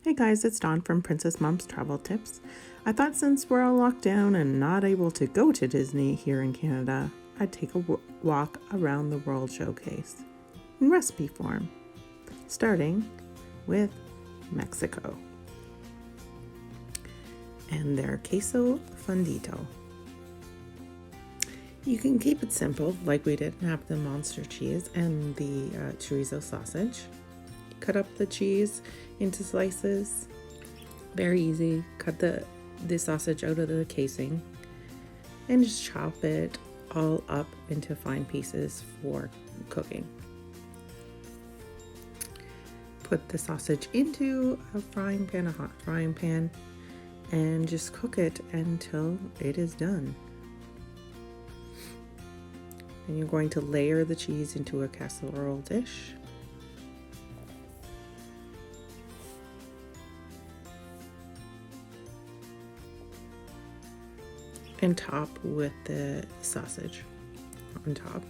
Hey guys, it's Dawn from Princess Mom's Travel Tips. I thought since we're all locked down and not able to go to Disney here in Canada, I'd take a walk around the World Showcase in recipe form, starting with Mexico and their Queso Fundido. You can keep it simple like we did and have the Muenster cheese and the Chorizo sausage. Cut up the cheese into slices. Very easy. Cut the sausage out of the casing and just chop it all up into fine pieces for cooking. Put the sausage into a frying pan, a hot frying pan, and just cook it until it is done. And you're going to layer the cheese into a casserole dish. And top with the sausage on top.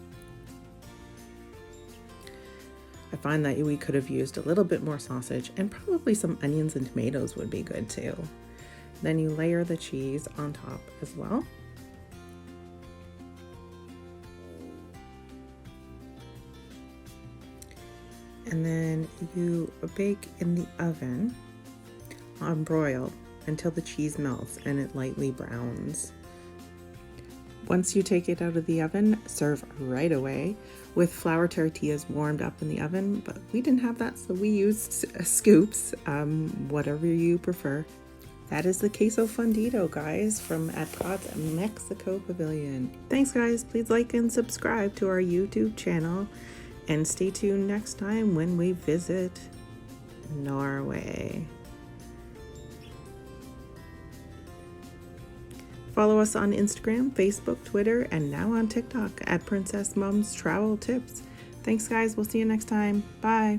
I find that we could have used a little bit more sausage, and probably some onions and tomatoes would be good too. Then you layer the cheese on top as well. And then you bake in the oven on broil until the cheese melts and it lightly browns. Once you take it out of the oven, serve right away with flour tortillas warmed up in the oven, but we didn't have that, so we used scoops, whatever you prefer. That is the Queso Fundido, guys, from Epcot Mexico Pavilion. Thanks, guys. Please like and subscribe to our YouTube channel, and stay tuned next time when we visit Norway. Follow us on Instagram, Facebook, Twitter, and now on TikTok at Princess Mom's Travel Tips. Thanks, guys. We'll see you next time. Bye.